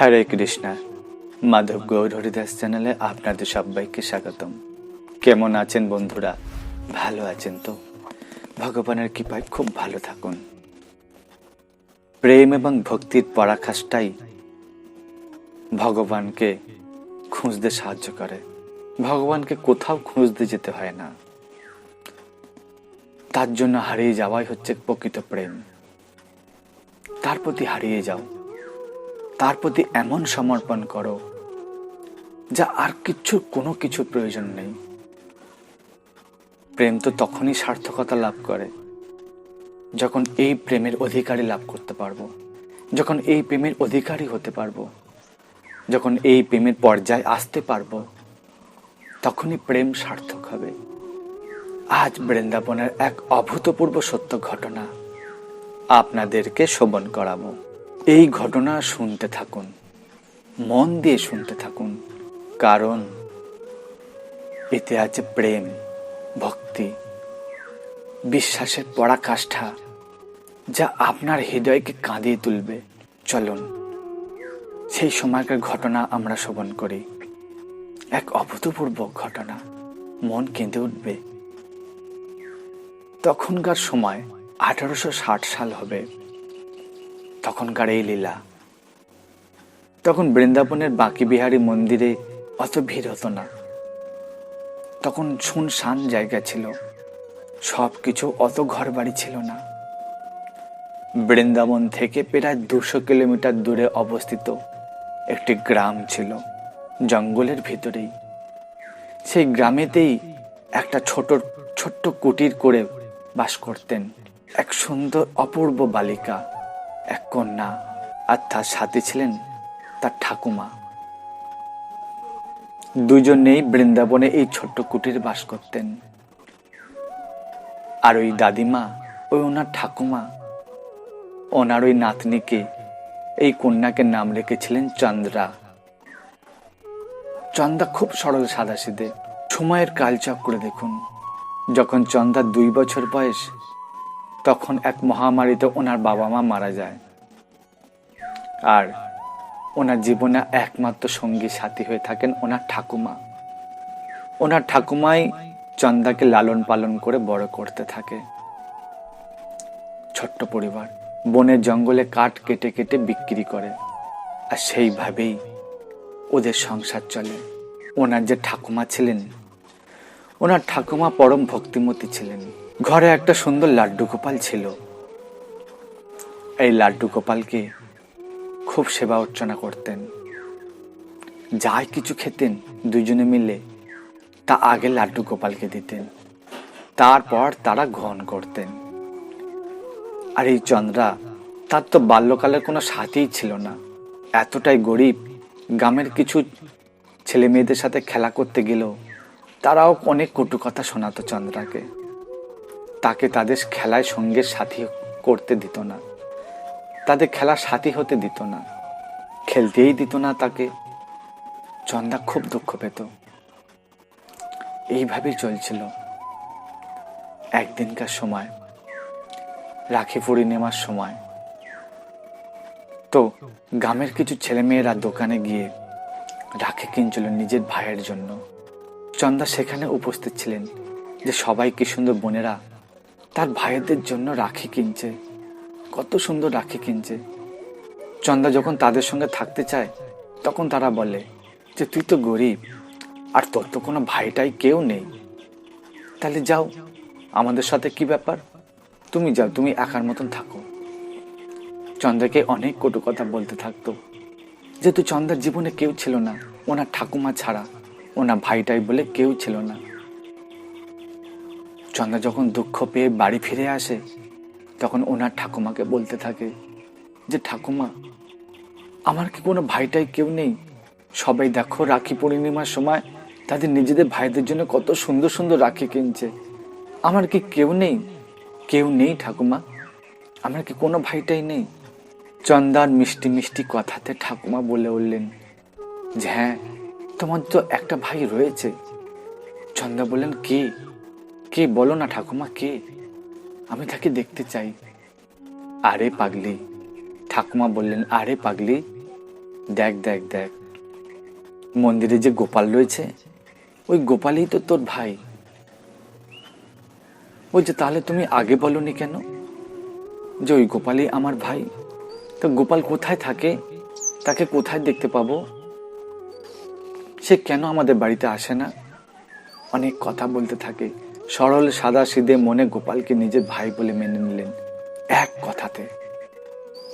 হরে কৃষ্ণা। মাধব গৌর হরিদাস চ্যানেলে আপনাদের সবাইকে স্বাগতম। কেমন আছেন বন্ধুরা? ভালো আছেন তো? ভগবানের কৃপায় খুব ভালো থাকুন। প্রেম এবং ভক্তির পরাকাষ্ঠাই ভগবানকে খুঁজতে সাহায্য করে। ভগবানকে কোথাও খুঁজতে যেতে হয় না, তার জন্য হারিয়ে যাওয়াই হচ্ছে প্রকৃত প্রেম। তার প্রতি হারিয়ে যাও, তার প্রতি এমন সমর্পণ করো যা আর কোনো কিছুর প্রয়োজন নেই। প্রেম তো তখনই সার্থকতা লাভ করে যখন এই প্রেমের অধিকারী লাভ করতে পারবো, যখন এই প্রেমের অধিকারী হতে পারবো, যখন এই প্রেমের পর্যায়ে আসতে পারবো, তখনই প্রেম সার্থক হবে। আজ বৃন্দাবনের এক অভূতপূর্ব সত্য ঘটনা আপনাদেরকে শ্রবণ করাবো। এই ঘটনা শুনতে থাকুন, মন দিয়ে শুনতে থাকুন, কারণ এতে আছে প্রেম, ভক্তি, বিশ্বাসের পরাকাষ্ঠা, যা আপনার হৃদয়কে কাঁদিয়ে তুলবে। চলুন সেই সময়কার ঘটনা আমরা শ্রবণ করি। এক অভূতপূর্ব ঘটনা, মন কেঁদে উঠবে। তখনকার সময় 1860 সাল হবে। তখনকার এই লীলা। তখন বৃন্দাবনের বাঁকি বিহারী মন্দিরে অত ভিড় হতো না। তখন শুনশান জায়গা ছিল, সবকিছু অত ঘর বাড়ি ছিল না। বৃন্দাবন থেকে প্রায় 200 কিলোমিটার দূরে অবস্থিত একটি গ্রাম ছিল, জঙ্গলের ভিতরেই। সেই গ্রামেতেই একটা ছোট্ট কুটির করে বাস করতেন এক সুন্দর অপূর্ব বালিকা, এক কন্যা, আর তার সাথে ছিলেন তার ঠাকুমা। দুজনেই বৃন্দাবনে এই ছোট্ট কুটিরে বাস করতেন। আর ওই দাদিমা, ওই ওনার ঠাকুমা, ওনার ওই নাতনিকে, এই কন্যাকে নাম রেখেছিলেন চন্দ্রা। চন্দ্রা খুব সরল সাদাসিধে। সময়ের কালচক্রে দেখুন, যখন চন্দ্রার 2 বছর বয়স, তখন এক মহামারীতে ওনার বাবা মা মারা যায়। আর ওনার জীবনে একমাত্র সঙ্গী সাথী হয়ে থাকেন ওনার ঠাকুমা। ওনার ঠাকুমাই চন্দ্রাকে লালন পালন করে বড় করতে থাকে। ছোট্ট পরিবার, বনের জঙ্গলে কাঠ কেটে কেটে বিক্রি করে, আর সেইভাবেই ওদের সংসার চলে। ওনার যে ঠাকুমা ছিলেন, ওনার ঠাকুমা পরম ভক্তিমতী ছিলেন। ঘরে একটা সুন্দর লাড্ডু গোপাল ছিল। এই লাড্ডু গোপালকে খুব সেবা অর্চনা করতেন। যাই কিছু খেতেন দুজনে মিলে, তা আগে লাড্ডু গোপালকে দিতেন, তারপর তারা গ্রহণ করতেন। আর এই চন্দ্রা, তার তো বাল্যকালের কোনো সাথীই ছিল না। এতটাই গরিব, গ্রামের কিছু ছেলে মেয়েদের সাথে খেলা করতে গেলেও তারাও অনেক কটু কথা শোনাতো চন্দ্রাকে। তাকে তাদের খেলায় সঙ্গের সাথী করতে দিত না, তাদের খেলার সাথী হতে দিত না, খেলতেই দিত না তাকে। চন্দ্রা খুব দুঃখ পেত। এইভাবেই চলছিল। একদিনকার সময়, রাখি পূর্ণিমার সময়, তো গ্রামের কিছু ছেলেমেয়েরা দোকানে গিয়ে রাখি কিনছিল নিজের ভাইয়ের জন্য। চন্দ্রা সেখানে উপস্থিত ছিলেন, যে সবাই কি সুন্দর বোনেরা তার ভাইদের জন্য রাখি কিনছে, কত সুন্দর রাখি কিনছে। চন্দ্রা যখন তাদের সঙ্গে থাকতে চায়, তখন তারা বলে যে তুই তো গরিব, আর তোর তো কোনো ভাইটাই কেউ নেই, তাহলে যাও, আমাদের সাথে কি ব্যাপার, তুমি যাও, তুমি একার মতন থাকো। চন্দ্রাকে অনেক কটু কথা বলতে থাকতো, যেহেতু চন্দ্রার জীবনে কেউ ছিল না, ওনার ঠাকুমা ছাড়া ওনার ভাইটাই বলে কেউ ছিল না। চন্দ্রা যখন দুঃখ পেয়ে বাড়ি ফিরে আসে, তখন ওনার ঠাকুমাকে বলতে থাকে যে ঠাকুমা, আমার কি কোনো ভাইটাই কেউ নেই? সবাই দেখো রাখি পূর্ণিমার সময় তাদের নিজেদের ভাইদের জন্য কত সুন্দর সুন্দর রাখি কিনছে, আমার কি কেউ নেই? কেউ নেই ঠাকুমা, আমার কি কোনো ভাইটাই নেই? চন্দ্রার মিষ্টি মিষ্টি কথাতে ঠাকুমা বলে উঠলেন যে হ্যাঁ, তোমার তো একটা ভাই রয়েছে। চন্দ্রা বললেন কে? কে বলো না ঠাকুমা, কে? আমি তাকে দেখতে চাই। আরে পাগলি, ঠাকুমা বললেন, আরে পাগলি, দেখ দেখ দেখ, মন্দিরে যে গোপাল রয়েছে, ওই গোপালই তো তোর ভাই। বলছে তাহলে তুমি আগে বলনি কেন যে ওই গোপালই আমার ভাই? তো গোপাল কোথায় থাকে, তাকে কোথায় দেখতে পাবো? সে কেন আমাদের বাড়িতে আসে না? অনেক কথা বলতে থাকে। সরল সাদা সিধে মনে গোপালকে নিজের ভাই বলে মেনে নিলেন এক কথাতে।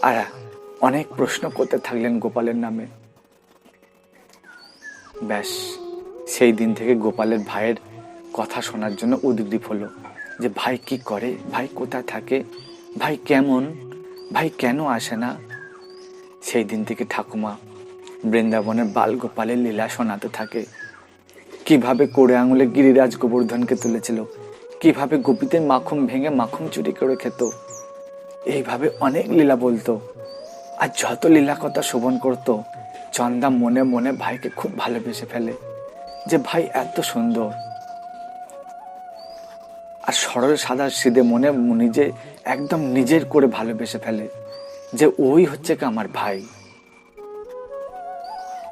আর অনেক প্রশ্ন করতে থাকলেন গোপালের নামে। ব্যাস, সেই দিন থেকে গোপালের ভাইয়ের কথা শোনার জন্য উদ্গ্রীব হলো, যে ভাই কি করে, ভাই কোথায় থাকে, ভাই কেমন, ভাই কেন আসে না। সেই দিন থেকে ঠাকুমা বৃন্দাবনের বাল গোপালের লীলা শোনাতে থাকে। কিভাবে কোড়ে আঙুলে গিরিরাজ গোবর্ধনকে তুলেছিল, কিভাবে গোপীদের মাখন ভেঙে মাখন চুরি করে খেত। এইভাবে অনেক লীলা বলতো। আর যত লীলা কথা শোভন করত, চন্দা মনে মনে ভাইকে খুব ভালোবেসে ফেলে, যে ভাই এত সুন্দর। আর সরল সাদা সিধে মনে নিজে একদম নিজের করে ভালোবেসে ফেলে, যে ওই হচ্ছে কি আমার ভাই।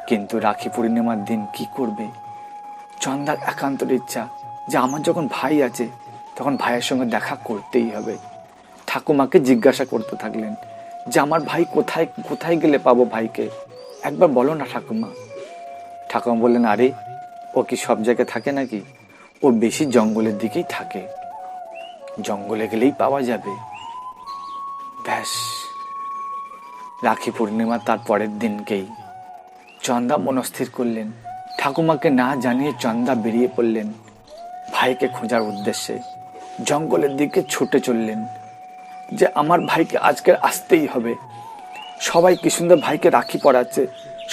কিন্তু রাখি পূর্ণিমার দিন কি করবে? চন্দার একান্তর ইচ্ছা যে আমার যখন ভাই আছে, তখন ভাইয়ের সঙ্গে দেখা করতেই হবে। ঠাকুমাকে জিজ্ঞাসা করতে থাকলেন যে আমার ভাই কোথায়, কোথায় গেলে পাবো ভাইকে, একবার বলো না ঠাকুমা। ঠাকুমা বললেন, আরে ও কি সব জায়গায় থাকে নাকি? ও বেশি জঙ্গলের দিকেই থাকে, জঙ্গলে গেলেই পাওয়া যাবে। ব্যাস, রাখি পূর্ণিমা তার পরের দিনকেই চন্দা মনস্থির করলেন। ঠাকুমাকে না জানিয়ে চন্দা বেরিয়ে পড়লেন ভাইকে খোঁজার উদ্দেশ্যে। জঙ্গলের দিকে ছুটে চললেন, যে আমার ভাইকে আজকে আসতেই হবে। সবাই কি সুন্দর ভাইকে রাখি পরাচ্ছে,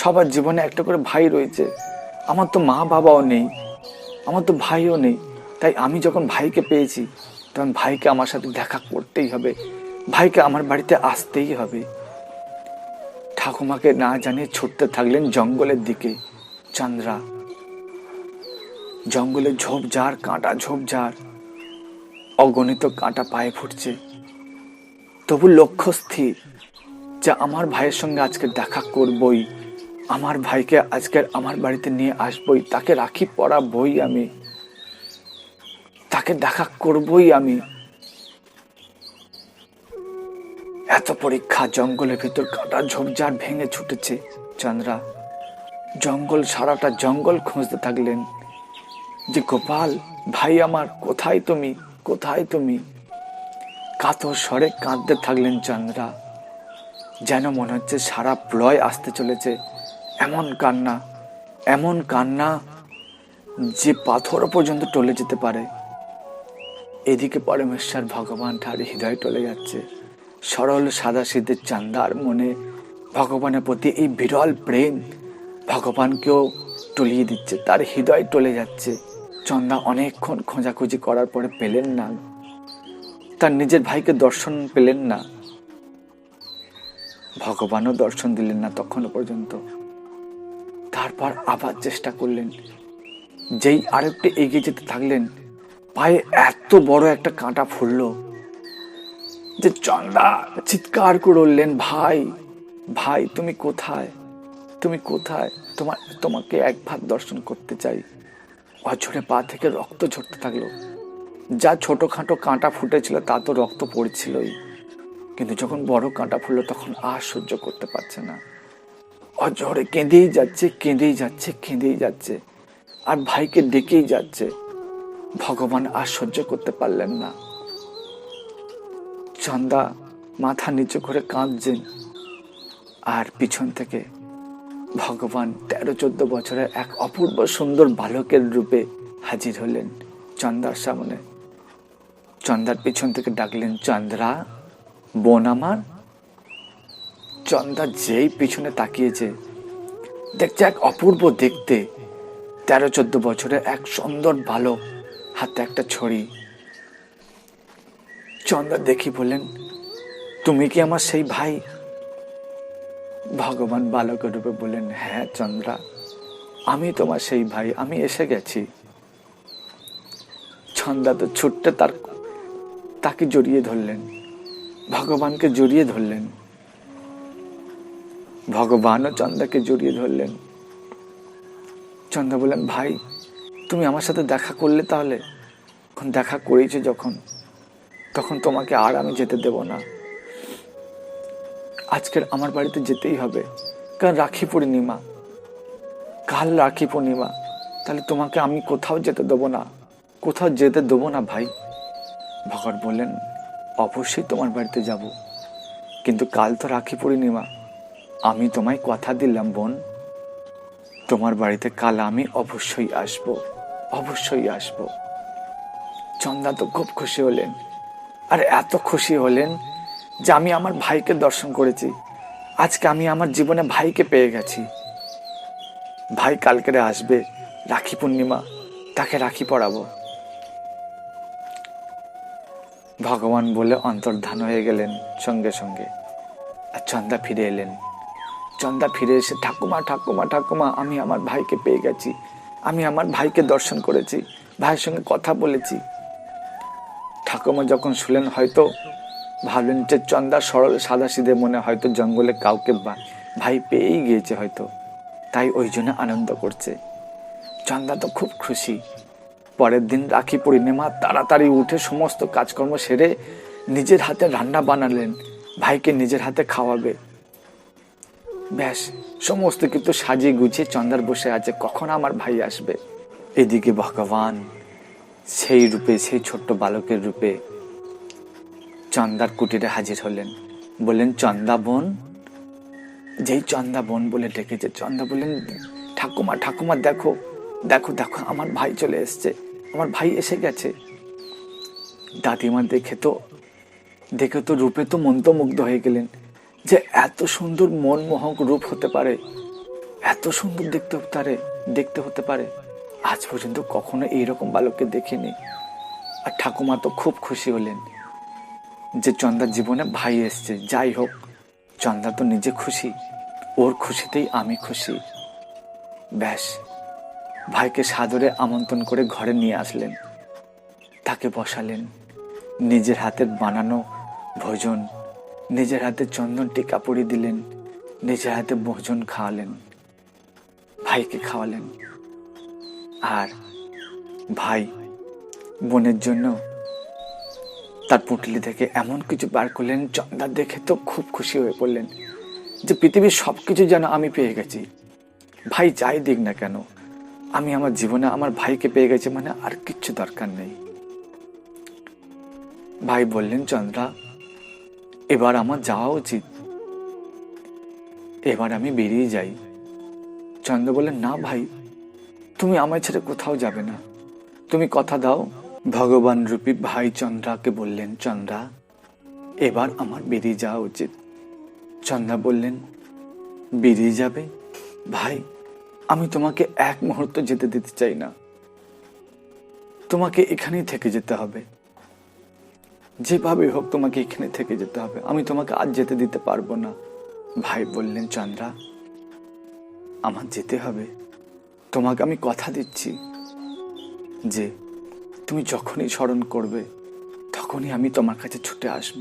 সবার জীবনে একটা করে ভাই রয়েছে। আমার তো মা বাবাও নেই, আমার তো ভাইও নেই। তাই আমি যখন ভাইকে পেয়েছি, তখন ভাইকে আমার সাথে দেখা করতেই হবে, ভাইকে আমার বাড়িতে আসতেই হবে। ঠাকুমাকে না জানিয়ে ছুটতে থাকলেন জঙ্গলের দিকে চন্দ্রা। জঙ্গলে ঝোপঝাড়, কাঁটা ঝোপঝাড়, অগণিত কাঁটা পায়ে ফুটছে। তবু লক্ষ্য স্থির, যে আমার ভাইয়ের সঙ্গে আজকে দেখা করবই, আমার ভাইকে আজকের আমার বাড়িতে নিয়ে আসবই, তাকে রাখি পরাবই আমি, তাকে দেখা করবই আমি। এত পরীক্ষা, জঙ্গলের ভিতর কাঁটা ঝোপঝাড় ভেঙে ছুটেছে চন্দ্রা। জঙ্গল, সারাটা জঙ্গল খুঁজতে থাকলেন, যে গোপাল ভাই আমার, কোথায় তুমি, কোথায় তুমি? কাতর স্বরে কাঁদতে থাকলেন চন্দ্রা। যেন মনে হচ্ছে সারা প্রলয় আসতে চলেছে। এমন কান্না, এমন কান্না যে পাথর পর্যন্ত টলে যেতে পারে। এদিকে পরমেশ্বর ভগবান তার হৃদয় টলে যাচ্ছে। সরল সাদা সিধে চান্দার মনে ভগবানের প্রতি এই বিরল প্রেম ভগবানকেও টলিয়ে দিচ্ছে, তার হৃদয় টলে যাচ্ছে। চন্দা অনেকক্ষণ খোঁজাখুঁজি করার পরে পেলেন না, তার নিজের ভাইকে দর্শন পেলেন না, ভগবানও দর্শন দিলেন না তখনও পর্যন্ত। তারপর আবার চেষ্টা করলেন। যেই আরেকটু এগিয়ে যেতে থাকলেন, পায়ে এত বড় একটা কাঁটা ফুলল যে চন্দা চিৎকার করে উঠলেন, ভাই ভাই তুমি কোথায়, তুমি কোথায়? তোমাকে একবার দর্শন করতে চাই। অঝরে পা থেকে রক্ত ঝরতে থাকলো। যা ছোটখাটো কাঁটা ফুটেছিল তা তো রক্ত পড়ছিলই, কিন্তু যখন বড় কাঁটা ফুললো তখন আর সহ্য করতে পারছে না। অঝরে কেঁদেই যাচ্ছে, কেঁদেই যাচ্ছে, কেঁদেই যাচ্ছে, আর ভাইকে ডেকেই যাচ্ছে। ভগবান আর সহ্য করতে পারলেন না। চন্দা মাথা নিচু করে কাঁদছেন, আর পিছন থেকে ভগবান 13-14 বছরের এক অপূর্ব সুন্দর বালকের রূপে হাজির হলেন চন্দার সামনে। চন্দার পিছন থেকে ডাকলেন, চন্দ্রা বোন আমার। চন্দা যেই পিছনে তাকিয়েছে, দেখছে এক অপূর্ব দেখতে 13-14 বছরের এক সুন্দর বালক, হাতে একটা ছড়ি। চন্দা দেখি বললেন, তুমি কি আমার সেই ভাই? ভগবান বালকের রূপে বললেন, হ্যাঁ চন্দ্রা, আমি তোমার সেই ভাই, আমি এসে গেছি। চন্দা তো ছুটতে তাকে জড়িয়ে ধরলেন, ভগবানকে জড়িয়ে ধরলেন। ভগবানও চন্দাকে জড়িয়ে ধরলেন। চন্দা বললেন, ভাই তুমি আমার সাথে দেখা করলে, তাহলে এখন দেখা করেছে যখন, তখন তোমাকে আর আমি যেতে দেব না। আজকের আমার বাড়িতে যেতেই হবে, কারণ রাখি পূর্ণিমা, কাল রাখি পূর্ণিমা। তাহলে তোমাকে আমি কোথাও যেতে দেবো না, কোথাও যেতে দেবো না ভাই। ভগবান বললেন, অবশ্যই তোমার বাড়িতে যাব, কিন্তু কাল তো রাখি পূর্ণিমা। আমি তোমায় কথা দিলাম বোন, তোমার বাড়িতে কাল আমি অবশ্যই আসব, অবশ্যই আসব। চন্দা তো খুব খুশি হলেন, আর এত খুশি হলেন যে আমি আমার ভাইকে দর্শন করেছি, আজকে আমি আমার জীবনে ভাইকে পেয়ে গেছি। ভাই কালকে আসবে রাখি পূর্ণিমা, তাকে রাখি পরাবো। ভগবান বলে অন্তর্ধান হয়ে গেলেন সঙ্গে সঙ্গে। আর চন্দা ফিরে এলেন। চন্দা ফিরে এসে, ঠাকুমা ঠাকুমা ঠাকুমা, আমি আমার ভাইকে পেয়ে গেছি, আমি আমার ভাইকে দর্শন করেছি, ভাইয়ের সঙ্গে কথা বলেছি। ঠাকুমা যখন শুনলেন, হয়তো ভাবলেন যে চন্দা সরল সাদা সিধে মনে, হয়তো জঙ্গলে কাউকে ভাই পেয়েই গিয়েছে হয়তো, তাই ওই জন্য আনন্দ করছে। চন্দা তো খুব খুশি। পরের দিন রাখি পূর্ণিমা, তাড়াতাড়ি উঠে সমস্ত কাজকর্ম সেরে নিজের হাতে রান্না বানালেন, ভাইকে নিজের হাতে খাওয়াবে। ব্যাস সমস্ত কিন্তু সাজিয়ে গুছিয়ে চন্দার বসে আছে, কখন আমার ভাই আসবে। এদিকে ভগবান সেই রূপে, সেই ছোট্ট বালকের রূপে চন্দার কুটিরে হাজির হলেন। বললেন, চন্দা বোন। যেই চন্দা বোন বলে ডেকেছে, চন্দা বললেন, ঠাকুমা ঠাকুমা, দেখো দেখো দেখো, আমার ভাই চলে এসছে, আমার ভাই এসে গেছে। দাদিমা দেখে তো রূপে তো মন্ত্রমুগ্ধ হয়ে গেলেন, যে এত সুন্দর মনমোহক রূপ হতে পারে, এত সুন্দর দেখতে হতে পারে। আজ পর্যন্ত কখনো এইরকম বালককে দেখিনি। আর ঠাকুমা তো খুব খুশি হলেন যে চন্দার জীবনে ভাই এসছে। যাই হোক, চন্দা তো নিজে খুশি, ওর খুশিতেই আমি খুশি। ব্যাস ভাইকে সাদরে আমন্ত্রণ করে ঘরে নিয়ে আসলেন, তাকে বসালেন, নিজের হাতের বানানো ভোজন, নিজের হাতে চন্দন টিকা পরিয়ে দিলেন, নিজের হাতে ভোজন খাওয়ালেন, ভাইকে খাওয়ালেন। আর ভাই বোনের জন্য তার পুঁটলি থেকে এমন কিছু বার করলেন, চন্দা দেখে তো খুব খুশি হয়ে পড়লেন যে পৃথিবীর সবকিছু যেন আমি পেয়ে গেছি। ভাই যাই দিক না কেন, আমি আমার জীবনে আমার ভাইকে পেয়ে গেছি, মানে আর কিচ্ছু দরকার নেই। ভাই বললেন, চন্দ্রা এবার আমার যাওয়া উচিত, এবার আমি বেরিয়ে যাই। চন্দ্র বললেন, না ভাই, তুমি আমায় ছেড়ে কোথাও যাবে না, তুমি কথা দাও। ভগবান রূপী ভাই চন্দ্রাকে বললেন, চন্দ্রা এবার আমার বেরিয়ে যাওয়া উচিত। চন্দ্রা বললেন, বেরিয়ে যাবে? ভাই আমি তোমাকে এক মুহূর্ত যেতে দিতে চাই না, তোমাকে এখানেই থেকে যেতে হবে, যেভাবে হোক তোমাকে এখানে থেকে যেতে হবে, আমি তোমাকে আজ যেতে দিতে পারবো না। ভাই বললেন, চন্দ্রা আমার যেতে হবে, তোমাকে আমি কথা দিচ্ছি যে তুমি যখনই স্মরণ করবে তখনই আমি তোমার কাছে ছুটে আসব,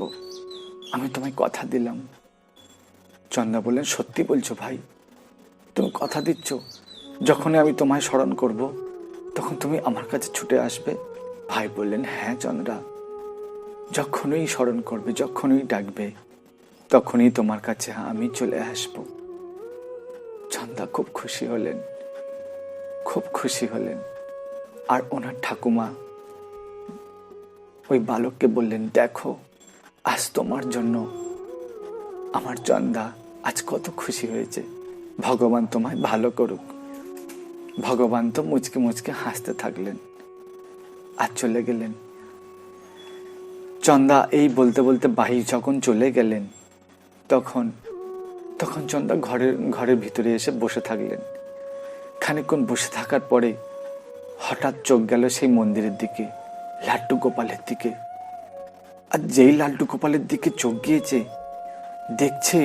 আমি তোমায় কথা দিলাম। চন্দ্রা বললেন, সত্যি বলছো ভাই? তুমি কথা দিচ্ছ যখনই আমি তোমায় স্মরণ করব তখন তুমি আমার কাছে ছুটে আসবে? ভাই বললেন, হ্যাঁ চন্দ্রা, যখনই স্মরণ করবে, যখনই ডাকবে, তখনই তোমার কাছে আমি চলে আসব। চন্দ্রা খুব খুশি হলেন, খুব খুশি হলেন। আর ওনার ঠাকুমা ওই বালককে বললেন, দেখো আজ তোমার জন্য আমার চন্দ্রা আজ কত খুশি হয়েছে, ভগবান তোমায় ভালো করুক। ভগবান তো মুচকে মুচকে হাসতে থাকলেন আর চলে গেলেন। চন্দ্রা এই বলতে বলতে বাহির যখন চলে গেলেন, তখন চন্দ্রা ঘরের ভিতরে এসে বসে থাকলেন। খানিকক্ষণ বসে থাকার পরে হঠাৎ চোখ গেল সেই মন্দিরের দিকে, লাড্ডু গোপালের দিকে। আর যেই লাড্ডু গোপালের দিকে চোখ গিয়েছে, দেখছে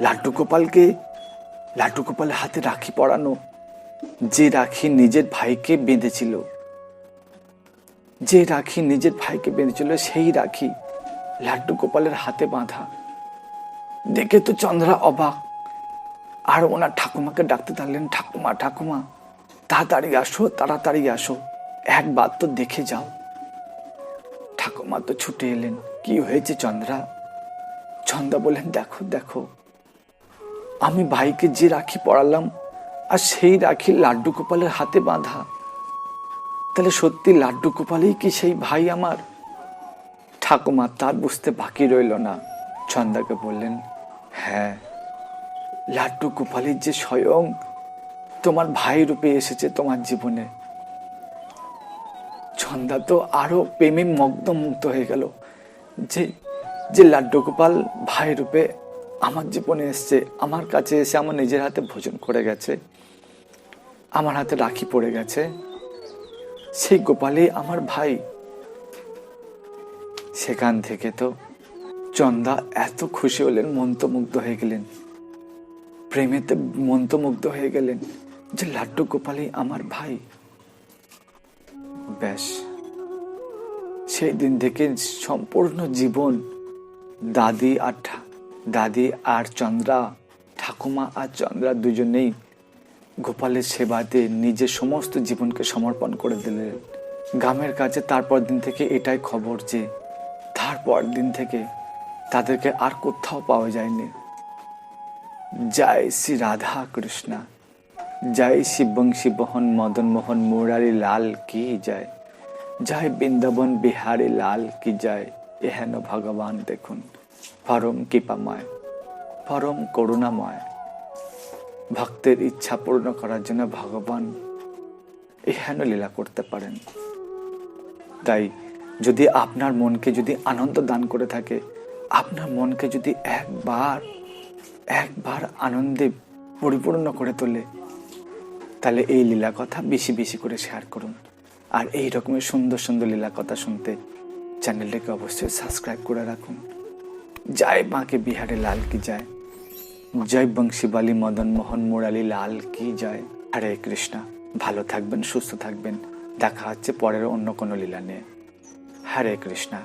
লাড্ডু গোপালের হাতে রাখি পরানো, যে রাখি নিজের ভাইকে বেঁধেছিল, সেই রাখি লাড্ডু গোপালের হাতে বাঁধা। দেখে তো চন্দ্রা অবাক, আর ওনার ঠাকুমাকে ডাকতে থাকলেন, ঠাকুমা ঠাকুমা তাড়াতাড়ি আসো, তাড়াতাড়ি আসো, একবার তো দেখে যাও। ঠাকুমা তো ছুটে এলেন। কি হয়েছে চন্দ্রা? চন্দ্রা বললেন, দেখো দেখো, আমি ভাইকে যে রাখি পরালাম আর সেই রাখি লাড্ডু গোপালের হাতে বাঁধা। তাহলে সত্যি লাড্ডু গোপালই কি সেই ভাই আমার? ঠাকুমা তার বুঝতে বাকি রইল না, চন্দ্রাকে বললেন, হ্যাঁ, লাড্ডু গোপালই যে স্বয়ং তোমার ভাই রূপে এসেছে তোমার জীবনে। চন্দ্রা তো আরো প্রেমে মুগ্ধ হয়ে গেল যে যে লাড্ডু গোপাল ভাই রূপে আমার জীবনে এসছে, আমার কাছে এসে আমার নিজের হাতে ভোজন করে গেছে, আমার হাতে রাখি পড়ে গেছে, সেই গোপালই আমার ভাই। সেখান থেকে তো চন্দ্রা এত খুশি হলেন, মন্ত্রমুগ্ধ হয়ে গেলেন, প্রেমেতে মন্ত্রমুগ্ধ হয়ে গেলেন যে লাড্ডু গোপালই আমার ভাই। ব্যাস সেই দিন থেকে সম্পূর্ণ জীবন দাদি আর চন্দ্রা, ঠাকুমা আর চন্দ্রা দুজনেই গোপালের সেবাতে নিজের সমস্ত জীবনকে সমর্পণ করে দিলেন। গ্রামের কাছে তারপর দিন থেকে এটাই খবর যে তারপর দিন থেকে তাদেরকে আর কোথাও পাওয়া যায়নি। জয় শ্রী রাধা কৃষ্ণা, জয় শিব বংশী বহন মদন মোহন মুরারি লাল কি জয়, জয় বৃন্দাবন বিহারী লাল কি জয়। এহেন ভগবান দেখুন, পরম কৃপাময়, পরম করুণাময়, ভক্তের ইচ্ছা পূর্ণ করার জন্য ভগবান এহেন লীলা করতে পারেন। তাই যদি আপনার মনকে যদি আনন্দ দান করে থাকে, আপনার মনকে যদি একবার আনন্দে পরিপূর্ণ করে তোলে, তাহলে এই লীলা কথা বেশি বেশি করে শেয়ার করুন। আর এই রকমের সুন্দর সুন্দর লীলা কথা শুনতে চ্যানেলটাকে অবশ্যই সাবস্ক্রাইব করে রাখুন। জয় মাকে বিহারে লাল কি জয়, জয় বংশীবালী মদন মোহন মুরালি লাল কি জয়। হরে কৃষ্ণা। ভালো থাকবেন, সুস্থ থাকবেন। দেখা হচ্ছে পরের অন্য কোনো লীলা নিয়ে। হরে কৃষ্ণা।